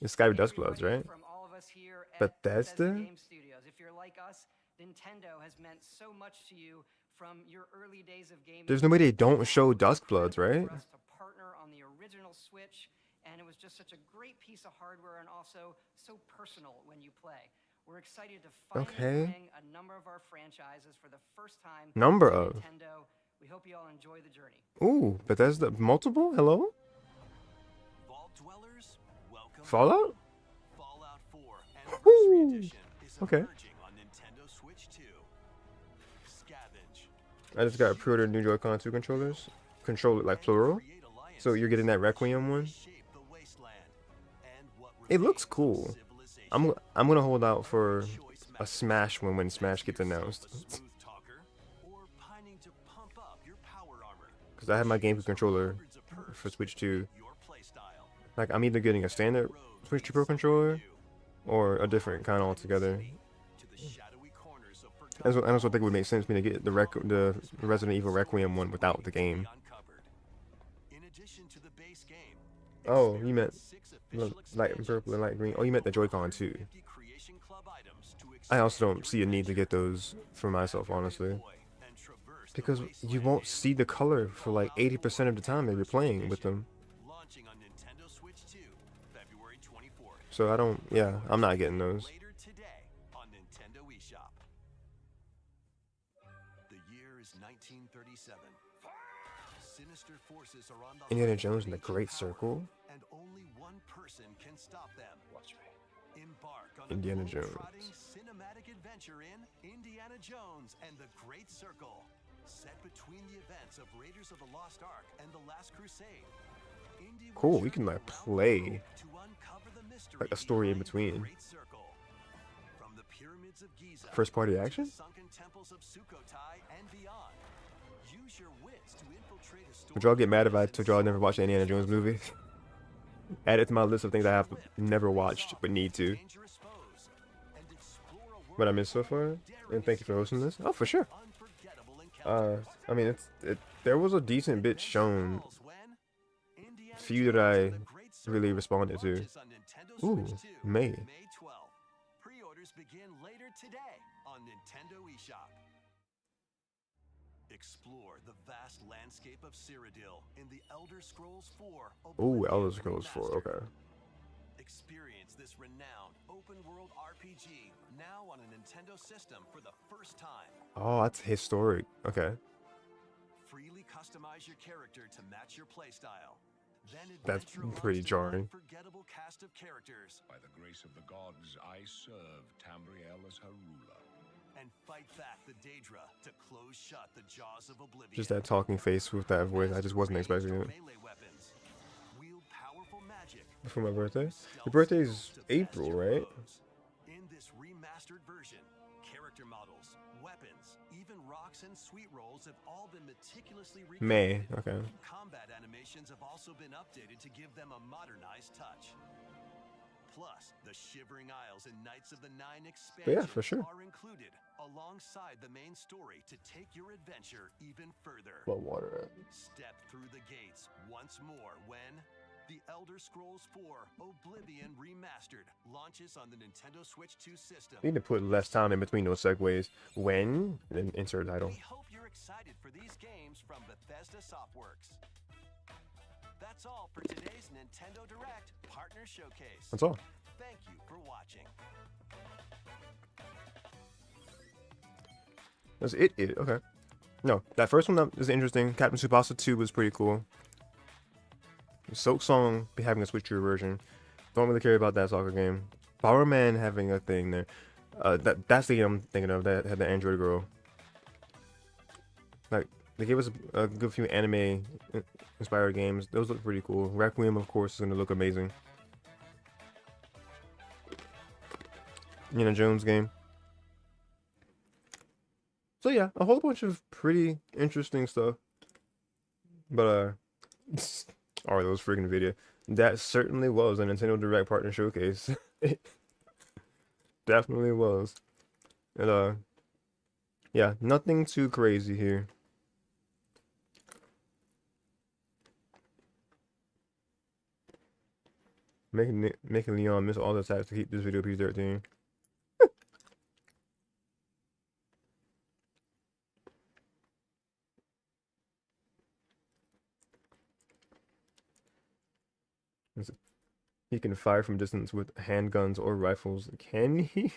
It's gotta be Duskbloods, right? From all of us here at Bethesda? Game Studios. If you're like us, Nintendo has meant so much to you from your early days of gaming. There's no way they don't show Duskbloods, Incredible right? For us to partner on the original Switch, and it was just such a great piece of hardware and also so personal when you play. We're excited to finally Okay. bring a number of our franchises for the first time Number to of. Nintendo. We hope you all enjoy the journey. Ooh, Bethesda multiple? Hello? Vault Dwellers, welcome. Fallout? Fallout 4 Anniversary Woohoo! Edition is Okay. emerging on Nintendo Switch 2. Scavenge. I just got pre-ordered new Joy-Con 2 controllers. Controller, like plural. Create alliances So you're getting that Requiem one? shape the wasteland. And what It looks cool. I'm gonna hold out for a Smash one when Smash gets announced. Because I have my GameCube controller for Switch 2. Like, I'm either getting a standard Switch 2 Pro controller or a different kind altogether. I also think it would make sense for me to get the Resident Evil Requiem one without the game. Oh, you meant light purple and light green. Oh, you meant the Joy-Con too. I also don't see a need to get those for myself, honestly. Because you won't see the color for like 80% of the time that you're playing with them. So I don't, yeah, I'm not getting those. Indiana Jones and the Great Circle. And only one person can stop them. Watch me. Embark on Indiana a Jones. cinematic adventure in Indiana Jones and the Great Circle, set between the events of Raiders of the Lost Ark and the Last Crusade. Cool, we can like play like a story in between. From the pyramids of Giza, First party action? sunken temples of Sukhothai and beyond. Use your wits to infiltrate Would y'all get mad if I told y'all I never watched an Indiana Jones movie? Add it to my list of things I have never watched but need to. What I missed so far? And thank you for hosting this. Oh, for sure. I mean, there was a decent bit shown. Few that I really responded to. Ooh, May. Pre-orders begin later today on Nintendo eShop. Explore the vast landscape of Cyrodiil in the Elder Scrolls 4. Ooh, Elder Scrolls 4, okay. Experience this renowned open-world RPG now on a Nintendo system for the first time. Oh, that's historic. Okay. Freely customize your character to match your playstyle. Then That's adventure pretty amongst an jarring. unforgettable cast of characters By the grace of the gods, I serve Tamriel as her ruler. and fight back the Daedra to close shut the jaws of oblivion. Just that talking face with that voice. I just wasn't expecting it. Melee weapons. Wield powerful magic. For my birthday? Your birthday's April, right? In this remastered version, character models, weapons, even rocks and sweet rolls have all been meticulously recreated. May, okay. Combat animations have also been updated to give them a modernized touch. Plus, the Shivering Isles and Knights of the Nine expansions for sure. are included alongside the main story to take your adventure even further. What water at? Step through the gates once more when The Elder Scrolls 4 Oblivion Remastered launches on the Nintendo Switch 2 system. You need to put less time in between those segues. When? Then insert title. We hope you're excited for these games from Bethesda Softworks. That's all for today's Nintendo Direct Partner Showcase. That's all. Thank you for watching. That's it. Okay. No, that first one is interesting. Captain Tsubasa 2 was pretty cool. Soak Song be having a Switch 2 version. Don't really care about that soccer game. Power Man having a thing there. That's the game I'm thinking of that had the Android girl. Like, they gave us a good few anime inspired games. Those look pretty cool. Requiem, of course, is going to look amazing. Indiana Jones game. So yeah, a whole bunch of pretty interesting stuff. But alright, those freaking video. That certainly was a Nintendo Direct Partner Showcase. It definitely was. And yeah, nothing too crazy here. Making Leon miss all the attacks to keep this video PG-13. He can fire from distance with handguns or rifles. Can he?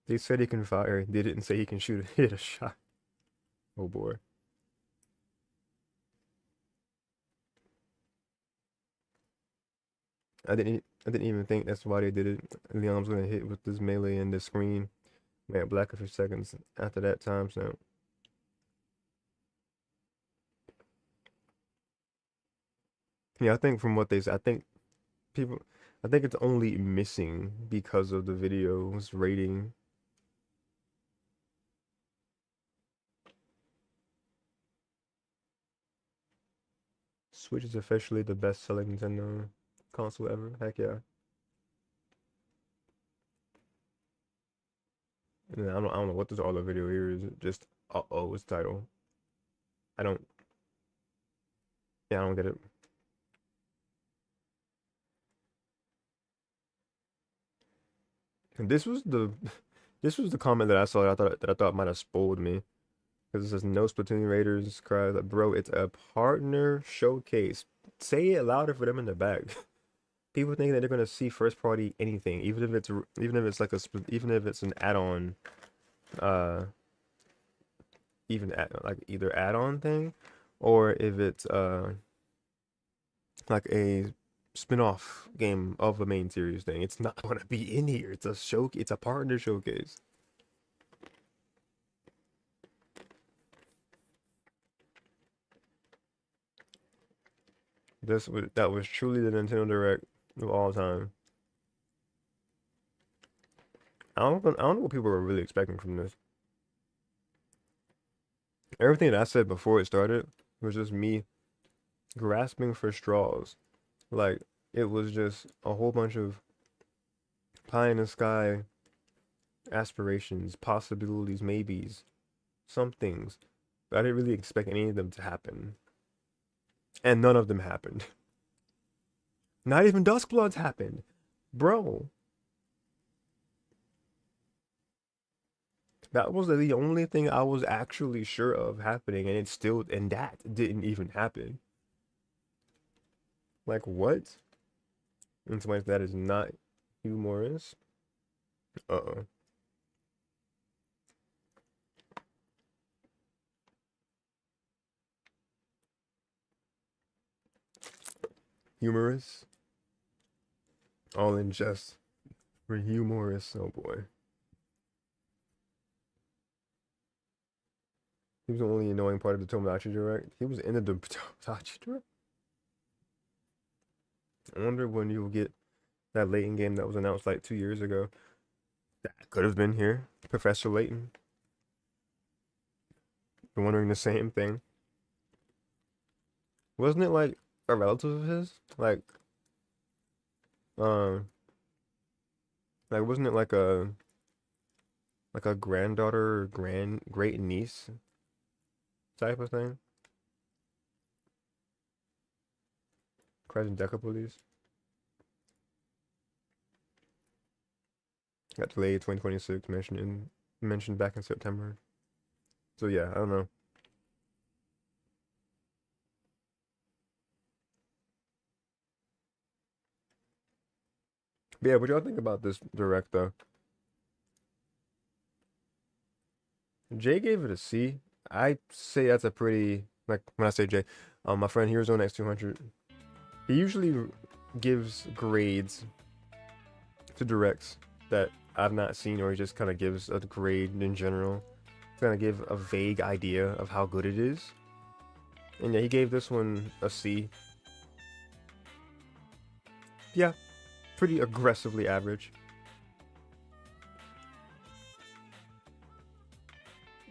They said he can fire. They didn't say he can hit a shot. Oh boy. I didn't even think that's why they did it. Leon was gonna hit with this melee and the screen. Went black for seconds after that time stamp. Yeah, I think from what they said, I think people, I think it's only missing because of the video's rating. Switch is officially the best-selling Nintendo console ever. Heck yeah. And I don't know what this other video here is. Just it's title. I don't get it. And this was the comment that I saw that I thought might have spoiled me. Because it says no Splatoon Raiders cries like, bro, it's a partner showcase. Say it louder for them in the back. People think that they're gonna see first party anything, even if it's like even if it's an add-on, like either add-on thing, or if it's like a spin-off game of a main series thing. It's not gonna be in here. It's a partner showcase. That was truly the Nintendo Direct of all time. I don't know what people were really expecting from this. Everything that I said before it started was just me grasping for straws. Like, it was just a whole bunch of pie in the sky aspirations, possibilities, maybes, some things. But I didn't really expect any of them to happen. And none of them happened. Not even Duskbloods happened. Bro. That was the only thing I was actually sure of happening, and that didn't even happen. Like, what? And so much that is not humorous. Uh-oh. Humorous? All in jest. For humorous, oh boy. He was the only annoying part of the Tomodachi Direct. He was in the Tomodachi Direct? I wonder when you'll get that Layton game that was announced like 2 years ago. That could have been here. Professor Layton. Been wondering the same thing. Wasn't it like a relative of his? Like wasn't it like a granddaughter or great niece type of thing? Crescent Decapolis. Got delayed 2026, mentioned back in September. So yeah, I don't know. But yeah, what y'all think about this direct though? Jay gave it a C. I say that's a pretty, like when I say Jay, my friend Heroes200, he usually gives grades to directs that I've not seen, or he just kind of gives a grade in general, kind of give a vague idea of how good it is. And yeah, he gave this one a C. Yeah, pretty aggressively average.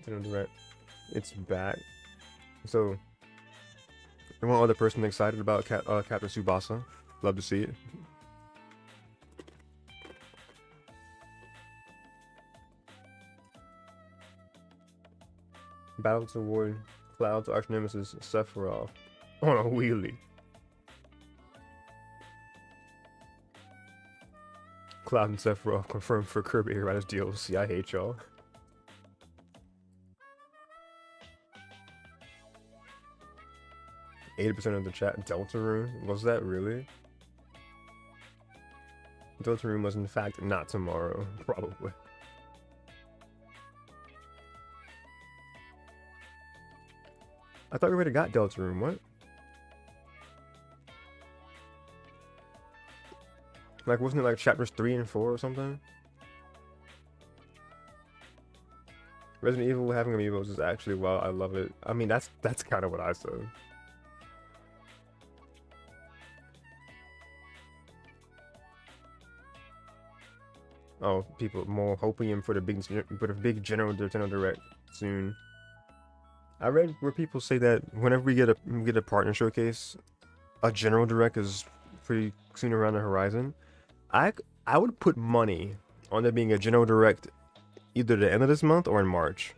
Direct. It's back. So, and one other person excited about Captain Tsubasa. Love to see it. Battle toward Cloud's arch nemesis Sephiroth on a wheelie. Cloud and Sephiroth confirmed for Kirby Air Riders DLC. I hate y'all. %of the chat. Deltarune? Was that really? Deltarune was in fact not tomorrow, probably. I thought we already got Deltarune, what? Like, wasn't it like chapters 3 and 4 or something? Resident Evil having amiibos is actually, well, I love it. I mean, that's kind of what I said. Oh, people more hoping for the big General Nintendo Direct soon. I read where people say that whenever we get a partner showcase, a General Direct is pretty soon around the horizon. I would put money on there being a General Direct either the end of this month or in March.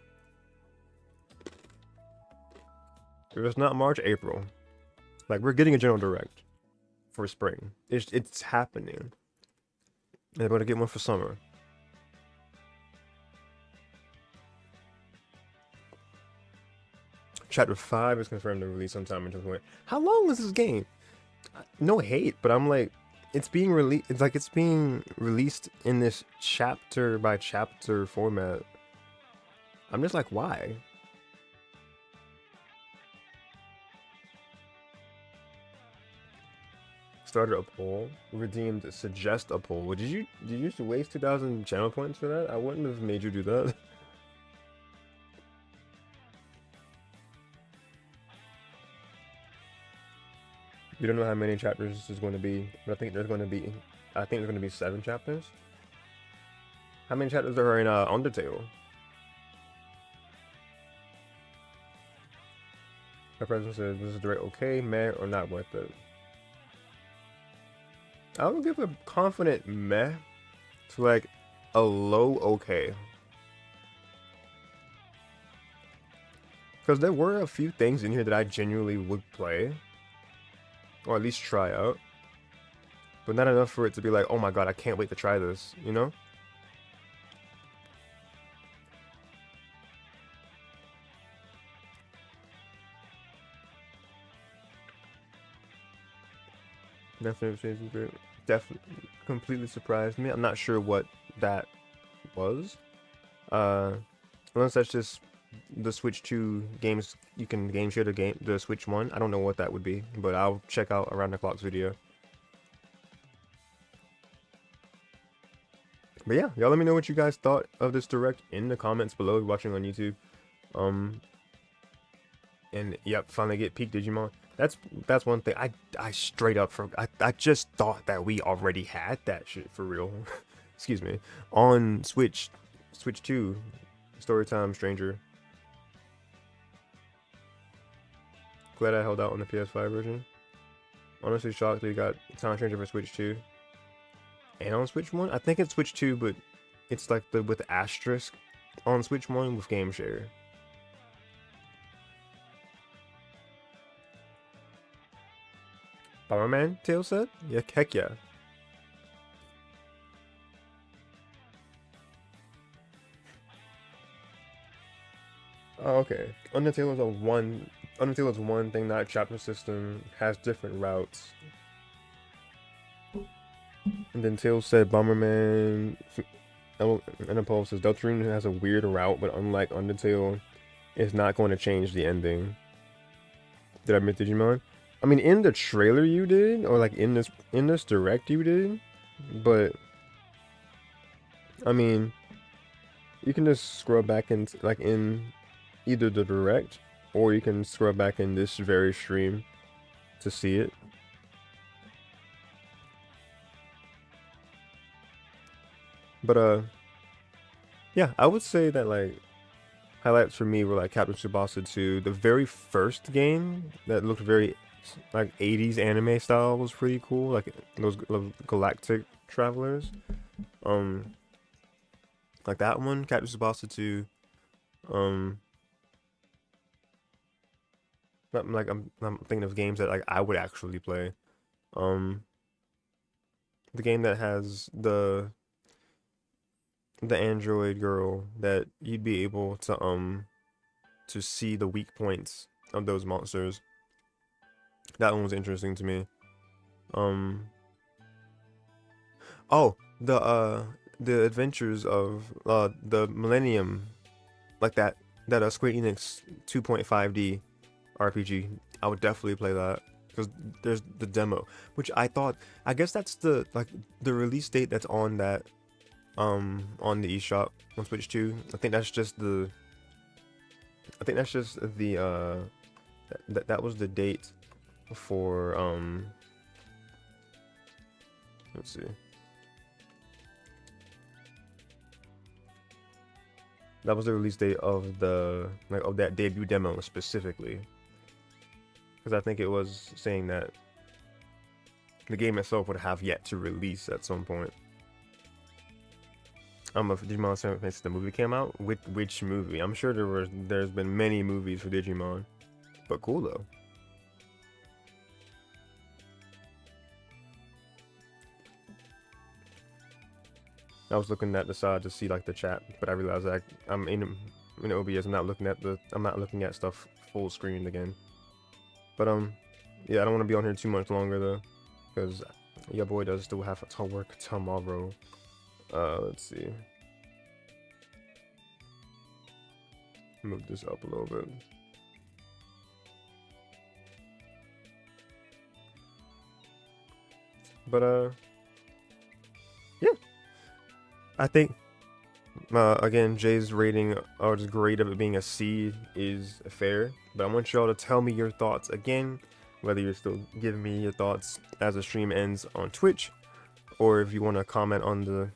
If it's not March, April. Like, we're getting a General Direct for spring. It's happening. And they're going to get one for summer. Chapter 5 is confirmed to release sometime in 2020. How long is this game? No hate, but I'm like, it's being released. It's like it's being released in this chapter by chapter format. I'm just like, why? Started a poll. Redeemed suggest a poll. Well, did you just waste 2,000 channel points for that? I wouldn't have made you do that. We don't know how many chapters this is going to be, but I think there's going to be 7 chapters. How many chapters are in Undertale? My president says, "This is direct okay, meh, or not worth it?" I would give a confident meh to like a low okay. Because there were a few things in here that I genuinely would play. Or at least try out. But not enough for it to be like, oh my god, I can't wait to try this, you know? Definitely completely surprised me. I'm not sure what that was. Unless that's just the Switch 2 games, you can game share the Switch 1. I don't know what that would be, but I'll check out Around the Clock's video. But yeah, y'all let me know what you guys thought of this direct in the comments below, watching on YouTube. And yep, finally get Peak Digimon. That's one thing. I straight up I just thought that we already had that shit for real. Excuse me. On Switch 2, Storytime Stranger. Glad I held out on the PS5 version. Honestly shocked that you got Time Stranger for Switch 2. And on Switch 1? I think it's Switch 2, but it's like with asterisk on Switch 1 with Game Share. Bomberman, Tail said? Yeah, heck yeah. Oh, okay. Undertale is one thing, that chapter system has different routes. And then Tail said Bomberman, and Impulse says Deltarune has a weird route, but unlike Undertale, it's not going to change the ending. Did I miss Digimon? I mean, in the trailer you did, or like in this direct you did, but I mean, you can just scroll back in like in either the direct, or you can scroll back in this very stream to see it. But yeah, I would say that like highlights for me were like Captain Tsubasa 2, the very first game that looked very like 80s anime style was pretty cool, like those galactic travelers, like that one, Captain Tsubasa 2. I'm thinking of games that like I would actually play. The game that has the android girl that you'd be able to see the weak points of those monsters. That one was interesting to me. Oh, the adventures of the Millennium, like that Square Enix 2.5D RPG. I would definitely play that because there's the demo, which I guess that's the release date that's on that on the eShop on Switch 2. I think that's just the that was the date for let's see. That was the release date of the of that debut demo specifically, because I think it was saying that the game itself would have yet to release at some point. If Digimon 7 since the movie came out, which movie? I'm sure there's been many movies for Digimon, but cool though. I was looking at the side to see like the chat, but I realized that I'm in OBS. I'm not looking at stuff full screen again. But yeah, I don't want to be on here too much longer though, because your boy does still have to work tomorrow. Let's see. Move this up a little bit. But yeah. I think, again, Jay's rating, or just grade of it being a C is fair, but I want y'all to tell me your thoughts again, whether you're still giving me your thoughts as the stream ends on Twitch, or if you want to comment on the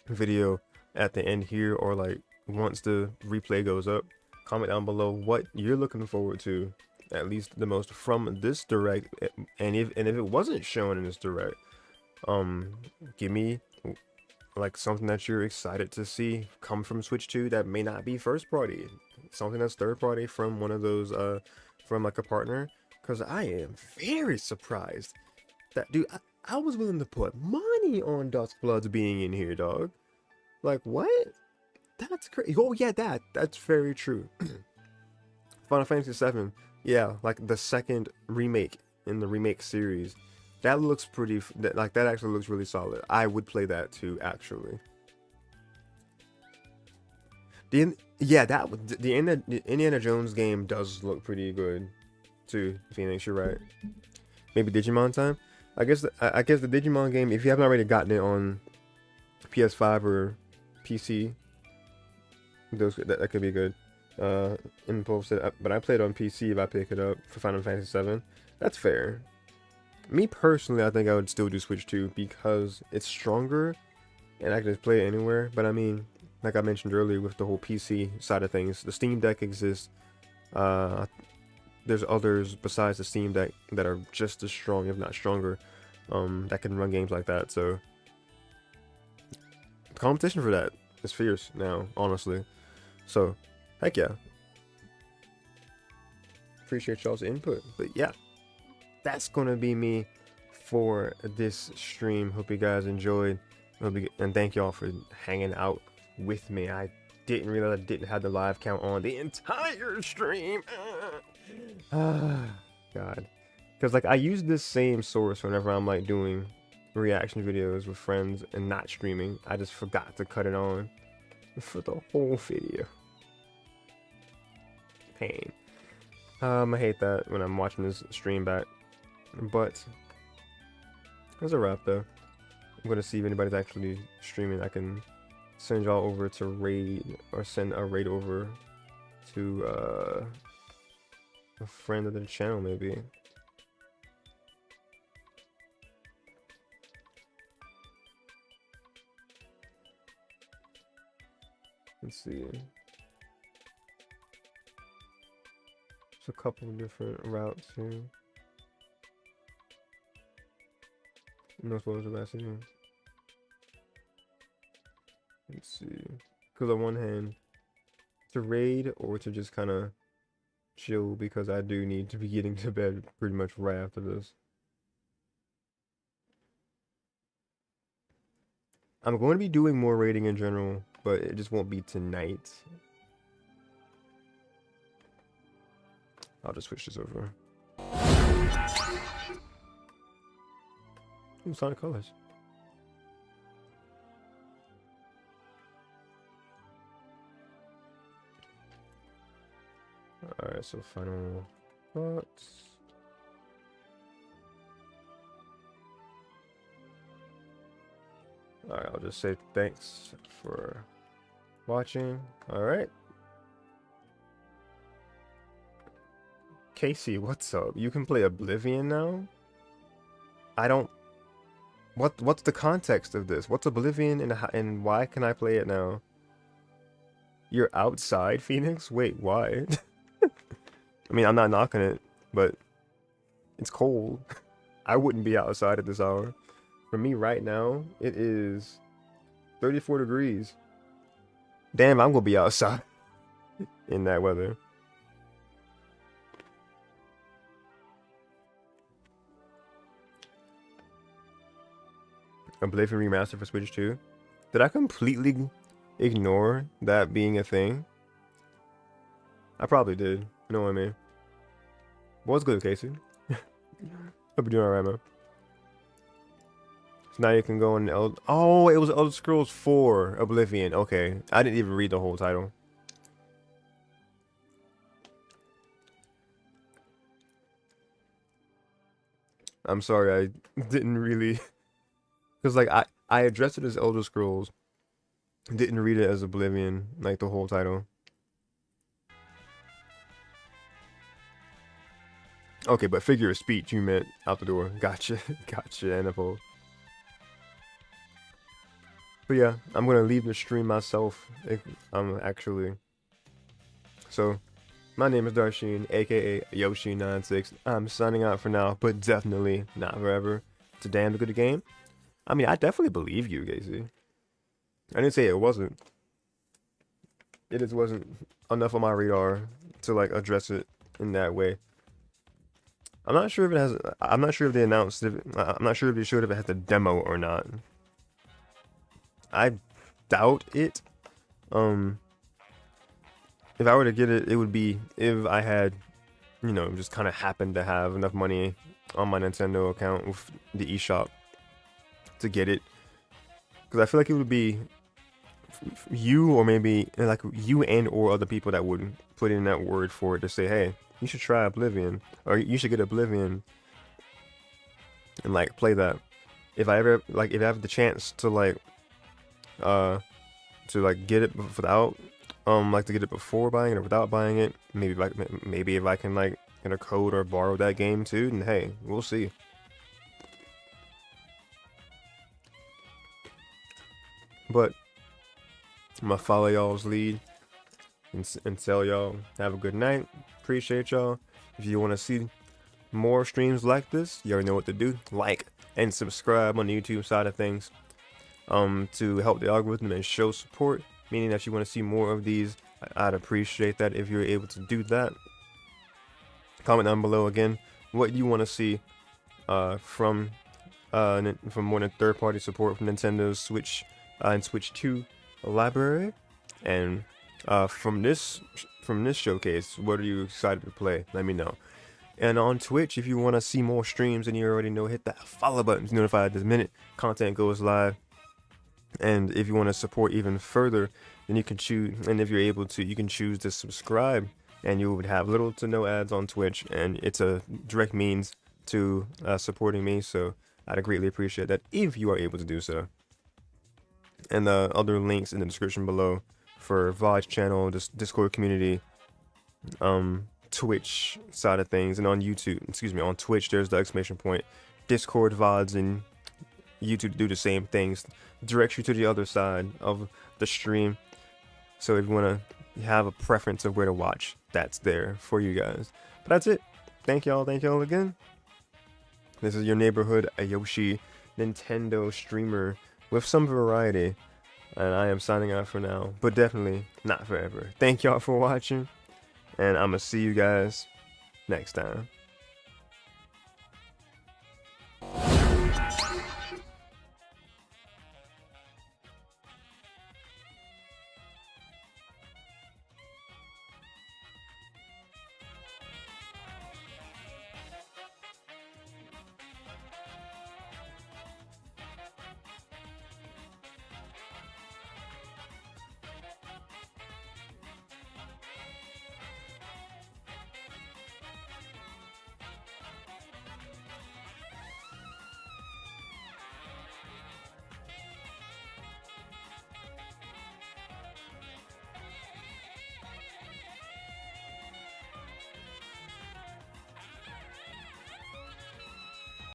video at the end here, or like once the replay goes up, comment down below what you're looking forward to, at least the most from this direct, and if it wasn't shown in this direct, give me like something that you're excited to see come from Switch 2 that may not be first party, something that's third party from one of those from like a partner, because I am very surprised that, dude, I was willing to put money on Duskbloods being in here, dog. Like, what? That's crazy. Oh yeah, that's very true. Final Fantasy VII, yeah, like the second remake in the remake series. That looks pretty, like that actually looks really solid. I would play that too, actually. The Indiana Jones game does look pretty good too, Phoenix, you're right. Maybe Digimon time? I guess the Digimon game, if you haven't already gotten it on PS5 or PC, that could be good. Impulse said, but I played on PC if I pick it up for Final Fantasy VII. That's fair. Me personally, I think I would still do Switch 2 because it's stronger and I can just play it anywhere. But I mean, like I mentioned earlier with the whole PC side of things, the Steam Deck exists. There's others besides the Steam Deck that are just as strong, if not stronger, that can run games like that. So the competition for that is fierce now, honestly. So, heck yeah. Appreciate y'all's input. But yeah. That's gonna be me for this stream. Hope you guys enjoyed, and thank y'all for hanging out with me. I didn't realize I didn't have the live count on the entire stream. God, because like I use this same source whenever I'm like doing reaction videos with friends and not streaming. I just forgot to cut it on for the whole video. Pain. I hate that when I'm watching this stream back. But that's a wrap though. I'm gonna see if anybody's actually streaming. I can send y'all over to raid, or send a raid over to a friend of the channel maybe. Let's see. There's a couple of different routes here. No spoilers about it. Let's see. Because on one hand, to raid or to just kind of chill, because I do need to be getting to bed pretty much right after this. I'm going to be doing more raiding in general, but it just won't be tonight. I'll just switch this over. Ooh, Sonic Colors. Alright, so final thoughts. Alright, I'll just say thanks for watching. Alright. Casey, what's up? You can play Oblivion now? I don't... What's the context of this? What's Oblivion and why can I play it now? You're outside, Phoenix? Wait, why? I mean, I'm not knocking it, but it's cold. I wouldn't be outside at this hour. For me right now, it is 34 degrees. Damn, I'm gonna be outside in that weather. Oblivion Remastered for Switch 2. Did I completely ignore that being a thing? I probably did. You know what I mean? What's good, Casey? Hope you're doing alright, man. So now you can go on oh, it was Elder Scrolls 4 Oblivion. Okay. I didn't even read the whole title. I'm sorry, I didn't really... Because, like, I addressed it as Elder Scrolls. Didn't read it as Oblivion, like, the whole title. Okay, but figure of speech, you meant out the door. Gotcha. Gotcha, NFL. But yeah, I'm going to leave the stream myself. Actually. So, my name is Darsheen, aka Yoshean96. I'm signing out for now, but definitely not forever. It's a damn good game. I mean, I definitely believe you, Casey. I didn't say it wasn't. It just wasn't enough on my radar to, like, address it in that way. I'm not sure if it has. I'm not sure if they announced. I'm not sure if they showed if it has a demo or not. I doubt it. If I were to get it, it would be if I had, you know, just kind of happened to have enough money on my Nintendo account with the eShop to get it. Because I feel like it would be you, or maybe like you and or other people that would put in that word for it to say, hey, you should try Oblivion, or you should get Oblivion and like play that. If I ever if I have the chance to get it without to get it before buying it or without buying it, maybe if I can like get a code or borrow that game too, then hey, we'll see. But I'm gonna follow y'all's lead and tell y'all have a good night. Appreciate y'all. If you want to see more streams like this, you already know what to do. Like and subscribe on the YouTube side of things to help the algorithm and show support, meaning that if you want to see more of these, I'd appreciate that if you're able to do that. Comment down below again what you want to see from more than third-party support from Nintendo's Switch and Switch 2 library, and from this showcase, what are you excited to play? Let me know. And on Twitch, if you want to see more streams and you already know, hit that follow button to be notified the minute content goes live. And if you want to support even further, then you can choose, and if you're able to, you can choose to subscribe, and you would have little to no ads on Twitch, and it's a direct means to supporting me, so I'd greatly appreciate that if you are able to do so. And the other links in the description below for VoDs channel, Discord community, Twitch side of things, and on YouTube, on Twitch, there's the exclamation point, Discord, VoDs, and YouTube do the same things, directs you to the other side of the stream. So if you want to have a preference of where to watch, that's there for you guys. But that's it. Thank y'all again. This is your neighborhood Yoshi Nintendo streamer with some variety, and I am signing out for now, but definitely not forever. Thank y'all for watching, and I'm gonna see you guys next time.